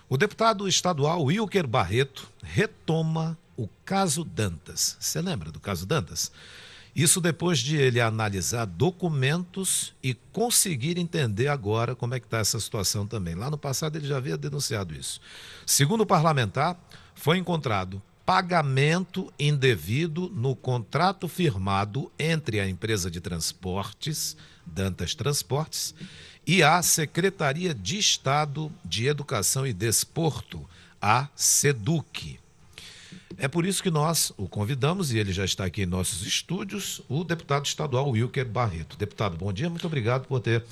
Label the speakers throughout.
Speaker 1: O deputado estadual Wilker Barreto retoma o caso Dantas. Você lembra do caso Dantas? Isso depois de ele analisar documentos e conseguir entender agora como é que está essa situação também. Lá no passado ele já havia denunciado isso. Segundo o parlamentar, foi encontrado pagamento indevido no contrato firmado entre a empresa de transportes, Dantas Transportes, e a Secretaria de Estado de Educação e Desporto, a SEDUC. É por isso que nós o convidamos, e ele já está aqui em nossos estúdios, o deputado estadual Wilker Barreto. Deputado, bom dia, muito obrigado por ter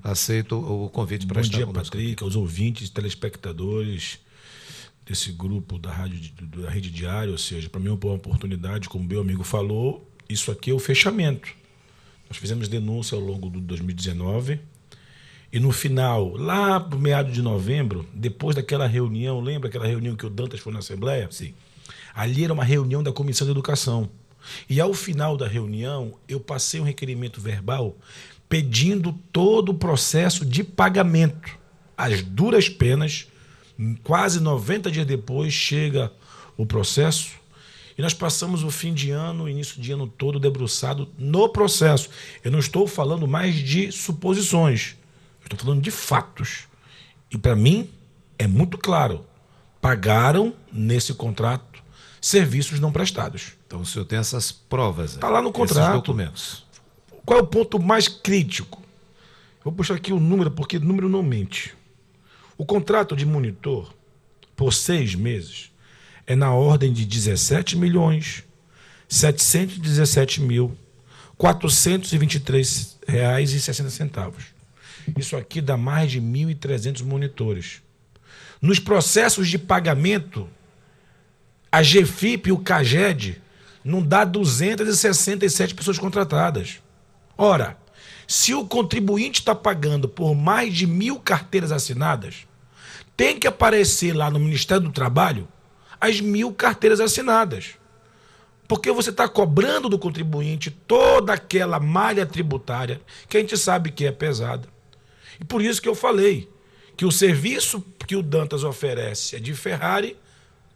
Speaker 1: aceito o convite para estar conosco.
Speaker 2: Bom dia, Patrick, aos ouvintes, telespectadores desse grupo da Rede Diário, ou seja, para mim é uma oportunidade, como meu amigo falou, isso aqui é o fechamento. Nós fizemos denúncia ao longo de 2019 e no final, lá para o meado de novembro, depois daquela reunião, lembra aquela reunião que o Dantas foi na Assembleia?
Speaker 1: Sim.
Speaker 2: Ali era uma reunião da Comissão de Educação. E ao final da reunião, eu passei um requerimento verbal pedindo todo o processo de pagamento. As duras penas, quase 90 dias depois, chega o processo e nós passamos o fim de ano, o início de ano todo debruçado no processo. Eu não estou falando mais de suposições, eu estou falando de fatos. E para mim é muito claro, pagaram nesse contrato serviços não prestados.
Speaker 1: Então o senhor tem essas provas,
Speaker 2: está lá no contrato.
Speaker 1: Esses documentos.
Speaker 2: Qual é o ponto mais crítico? Vou puxar aqui o número, porque o número não mente. O contrato de monitor, por 6 meses, é na ordem de R$17.717.423,60. Isso aqui dá mais de 1.300 monitores. Nos processos de pagamento, a GFIP e o CAGED não dá 267 pessoas contratadas. Ora, se o contribuinte está pagando por mais de 1.000 carteiras assinadas, tem que aparecer lá no Ministério do Trabalho as 1.000 carteiras assinadas. Porque você está cobrando do contribuinte toda aquela malha tributária que a gente sabe que é pesada. E por isso que eu falei que o serviço que o Dantas oferece é de Ferrari,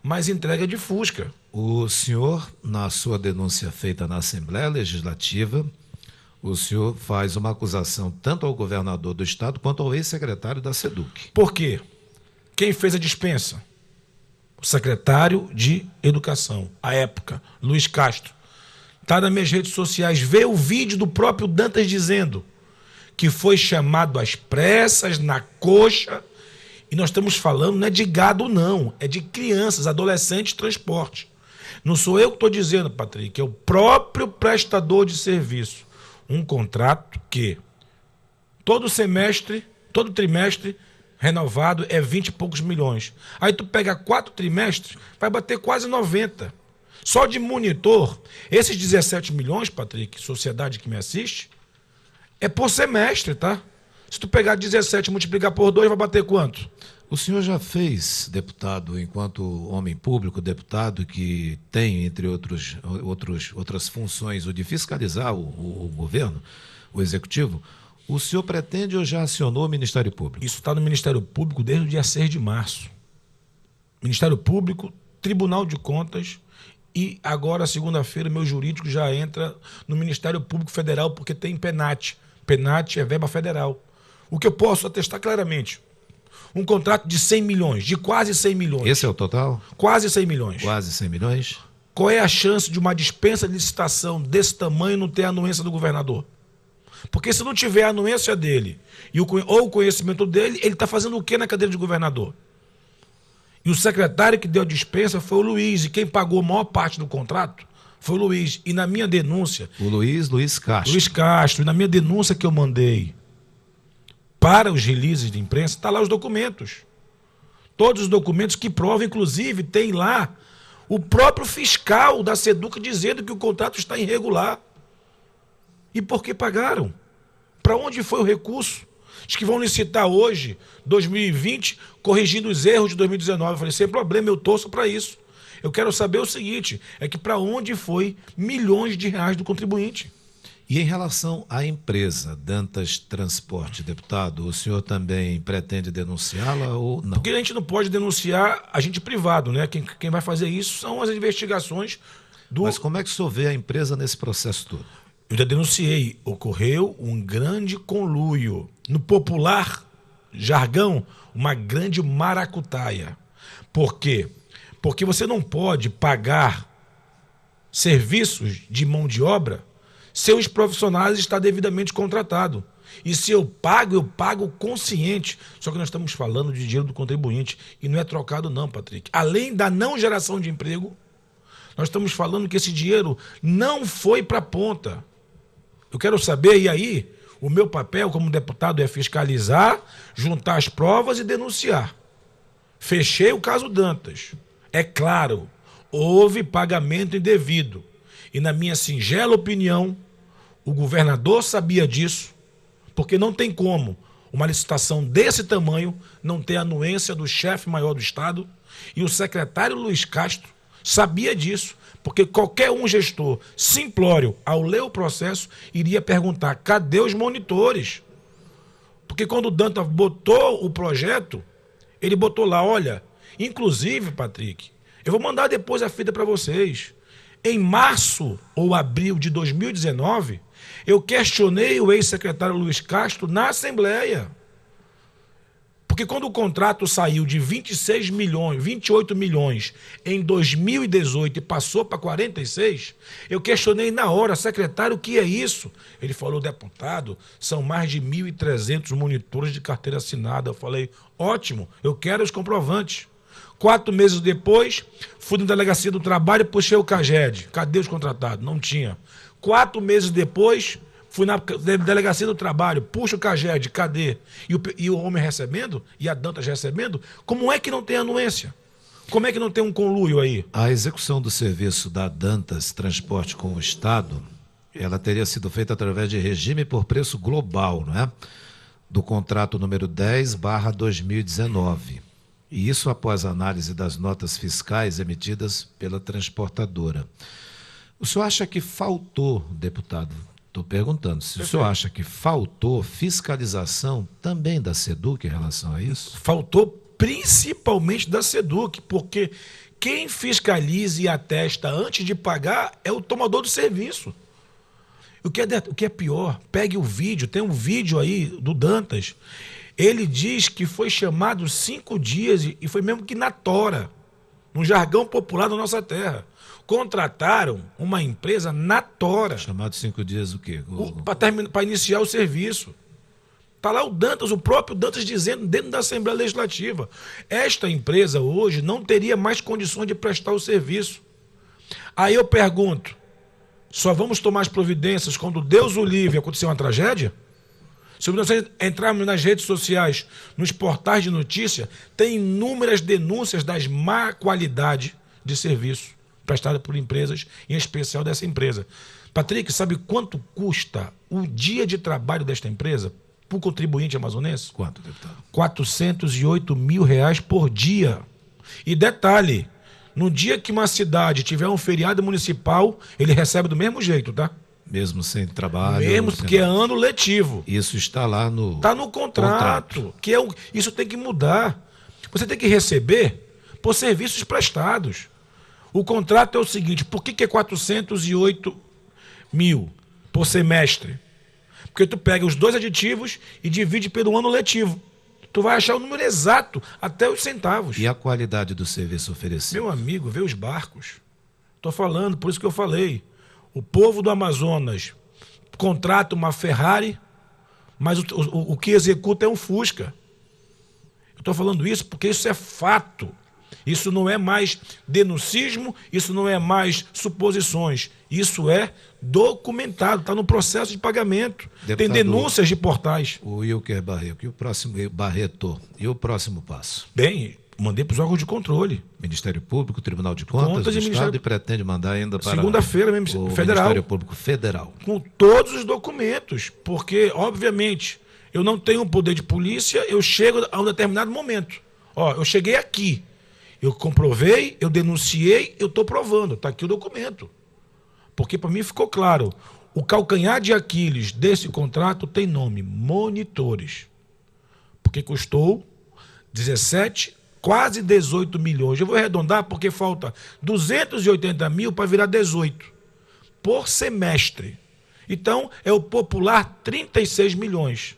Speaker 2: mas entrega de Fusca.
Speaker 1: O senhor, na sua denúncia feita na Assembleia Legislativa, o senhor faz uma acusação tanto ao governador do estado quanto ao ex-secretário da SEDUC.
Speaker 2: Por quê? Quem fez a dispensa? O secretário de Educação, à época, Luiz Castro. Está nas minhas redes sociais, vê o vídeo do próprio Dantas dizendo que foi chamado às pressas, na coxa. E nós estamos falando, não é de gado não, é de crianças, adolescentes, transporte. Não sou eu que estou dizendo, Patrick, é o próprio prestador de serviço. Um contrato que todo semestre, todo trimestre, renovado é 20 e poucos milhões. Aí tu pega 4 trimestres, vai bater quase 90. Só de monitor, esses 17 milhões, Patrick, sociedade que me assiste, é por semestre, tá? Se tu pegar 17 e multiplicar por 2, vai bater quanto?
Speaker 1: O senhor já fez, deputado, enquanto homem público, deputado que tem, entre outras funções, o de fiscalizar o governo, o executivo, o senhor pretende ou já acionou o Ministério Público?
Speaker 2: Isso está no Ministério Público desde o dia 6 de março. Ministério Público, Tribunal de Contas e agora, segunda-feira, meu jurídico já entra no Ministério Público Federal porque tem PENAT. PENAT é verba federal. O que eu posso atestar claramente, um contrato de 100 milhões, de quase 100 milhões.
Speaker 1: Esse é o total?
Speaker 2: Quase 100 milhões.
Speaker 1: Quase 100 milhões?
Speaker 2: Qual é a chance de uma dispensa de licitação desse tamanho não ter a anuência do governador? Porque se não tiver a anuência dele ou o conhecimento dele, ele está fazendo o quê na cadeira de governador? E o secretário que deu a dispensa foi o Luiz, e quem pagou a maior parte do contrato foi o Luiz. E na minha denúncia...
Speaker 1: O Luiz Castro.
Speaker 2: Luiz Castro. E na minha denúncia que eu mandei para os releases de imprensa, está lá os documentos. Todos os documentos que provam, inclusive, tem lá o próprio fiscal da SEDUC dizendo que o contrato está irregular. E por que pagaram? Para onde foi o recurso? Diz que vão licitar hoje, 2020, corrigindo os erros de 2019. Eu falei, sem problema, eu torço para isso. Eu quero saber o seguinte, é que para onde foi milhões de reais do contribuinte?
Speaker 1: E em relação à empresa Dantas Transporte, deputado, o senhor também pretende denunciá-la ou não?
Speaker 2: Porque a gente não pode denunciar agente privado, né? Quem vai fazer isso são as investigações do...
Speaker 1: Mas como é que o senhor vê a empresa nesse processo todo?
Speaker 2: Eu já denunciei. Ocorreu um grande conluio. No popular jargão, uma grande maracutaia. Por quê? Porque você não pode pagar serviços de mão de obra se os profissionais estão devidamente contratados. E se eu pago consciente. Só que nós estamos falando de dinheiro do contribuinte e não é trocado não, Patrick. Além da não geração de emprego, nós estamos falando que esse dinheiro não foi para a ponta. Eu quero saber, e aí, o meu papel como deputado é fiscalizar, juntar as provas e denunciar. Fechei o caso Dantas. É claro, houve pagamento indevido. E na minha singela opinião, o governador sabia disso, porque não tem como uma licitação desse tamanho não ter a anuência do chefe maior do Estado, e o secretário Luiz Castro sabia disso, porque qualquer um gestor simplório, ao ler o processo, iria perguntar, cadê os monitores? Porque quando o Dantas botou o projeto, ele botou lá, olha, inclusive, Patrick, eu vou mandar depois a fita para vocês. Em março ou abril de 2019, eu questionei o ex-secretário Luiz Castro na Assembleia. Porque quando o contrato saiu de 26 milhões, 28 milhões em 2018 e passou para 46, eu questionei na hora, secretário, o que é isso? Ele falou, deputado, são mais de 1.300 monitores de carteira assinada. Eu falei, ótimo, eu quero os comprovantes. 4 meses depois, fui na delegacia do trabalho e puxei o CAGED. Cadê os contratados? Não tinha. 4 meses depois, fui na delegacia do trabalho, puxo o CAGED, cadê? E o homem recebendo, e a Dantas recebendo, como é que não tem anuência? Como é que não tem um conluio aí?
Speaker 1: A execução do serviço da Dantas Transporte com o Estado, ela teria sido feita através de regime por preço global, não é? Do contrato número 10/2019. E isso após análise das notas fiscais emitidas pela transportadora. O senhor acha que faltou, deputado, estou perguntando, se o senhor acha que faltou fiscalização também da SEDUC em relação a isso?
Speaker 2: Faltou principalmente da SEDUC, porque quem fiscaliza e atesta antes de pagar é o tomador do serviço. O que é pior, pegue o vídeo, tem um vídeo aí do Dantas. Ele diz que foi chamado 5 dias e foi mesmo que na tora, no jargão popular da nossa terra. Contrataram uma empresa na tora.
Speaker 1: Chamado 5 dias o quê?
Speaker 2: Para iniciar o serviço. Está lá o Dantas, o próprio Dantas dizendo dentro da Assembleia Legislativa. Esta empresa hoje não teria mais condições de prestar o serviço. Aí eu pergunto, só vamos tomar as providências quando Deus o livre acontecer uma tragédia? Se nós entrarmos nas redes sociais, nos portais de notícia, tem inúmeras denúncias das má qualidade de serviço prestada por empresas, em especial dessa empresa. Patrick, sabe quanto custa o dia de trabalho desta empresa para o contribuinte amazonense?
Speaker 1: Quanto, deputado?
Speaker 2: R$408 mil por dia. E detalhe, no dia que uma cidade tiver um feriado municipal, ele recebe do mesmo jeito, tá?
Speaker 1: Mesmo sem trabalho.
Speaker 2: Mesmo porque é ano letivo.
Speaker 1: Isso está lá no...
Speaker 2: Está no contrato. Isso tem que mudar. Você tem que receber por serviços prestados. O contrato é o seguinte, por que é 408 mil por semestre? Porque tu pega os 2 aditivos e divide pelo ano letivo. Tu vai achar o número exato, até os centavos.
Speaker 1: E a qualidade do serviço oferecido?
Speaker 2: Meu amigo, vê os barcos. Estou falando, por isso que eu falei. O povo do Amazonas contrata uma Ferrari, mas o que executa é um Fusca. Eu estou falando isso porque isso é fato. Isso não é mais denuncismo, isso não é mais suposições. Isso é documentado, está no processo de pagamento. Deputado, tem denúncias de portais.
Speaker 1: O Wilker Barreto, e o próximo passo?
Speaker 2: Bem, mandei para os órgãos de controle.
Speaker 1: Ministério Público, Tribunal de Contas do Estado, e pretende mandar ainda para
Speaker 2: segunda-feira
Speaker 1: o
Speaker 2: Federal.
Speaker 1: Ministério Público Federal.
Speaker 2: Com todos os documentos, porque, obviamente, eu não tenho poder de polícia, eu chego a um determinado momento. Eu cheguei aqui, eu comprovei, eu denunciei, eu estou provando, está aqui o documento. Porque para mim ficou claro, o calcanhar de Aquiles desse contrato tem nome: monitores. Porque custou 17, quase 18 milhões. Eu vou arredondar porque falta 280 mil para virar 18 por semestre. Então, é o popular 36 milhões.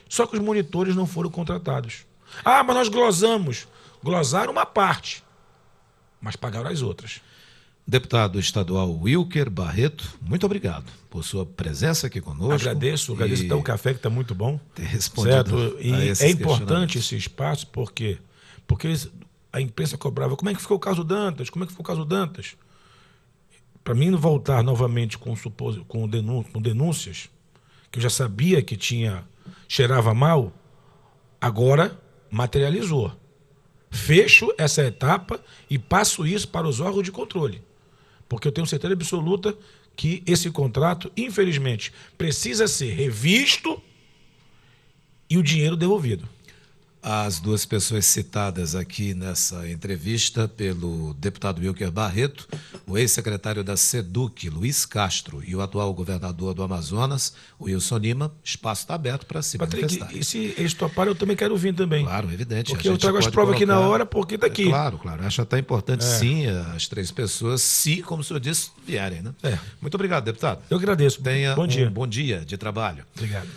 Speaker 2: Só que os monitores não foram contratados. Ah, mas nós glosamos. Glosaram uma parte, mas pagaram as outras.
Speaker 1: Deputado estadual Wilker Barreto, muito obrigado por sua presença aqui conosco.
Speaker 2: Agradeço até o café que está muito bom.
Speaker 1: Ter respondido
Speaker 2: certo? E é importante esse espaço, por quê? Porque a imprensa cobrava, como é que ficou o caso Dantas? Como é que ficou o caso Dantas? Para mim voltar novamente com denúncias, que eu já sabia que cheirava mal, agora materializou. Fecho essa etapa e passo isso para os órgãos de controle. Porque eu tenho certeza absoluta que esse contrato, infelizmente, precisa ser revisto e o dinheiro devolvido.
Speaker 1: As duas pessoas citadas aqui nessa entrevista pelo deputado Wilker Barreto, o ex-secretário da SEDUC, Luiz Castro, e o atual governador do Amazonas, Wilson Lima, espaço está aberto para se manifestar.
Speaker 2: E se eles toparem, eu também quero vir também.
Speaker 1: Claro, evidente.
Speaker 2: Porque eu trago as provas aqui na hora, porque está aqui.
Speaker 1: Claro. Acho até importante, sim, as três pessoas, se, como o senhor disse, vierem, né? Muito obrigado, deputado.
Speaker 2: Eu agradeço.
Speaker 1: Tenha
Speaker 2: bom dia.
Speaker 1: um bom dia de trabalho.
Speaker 2: Obrigado.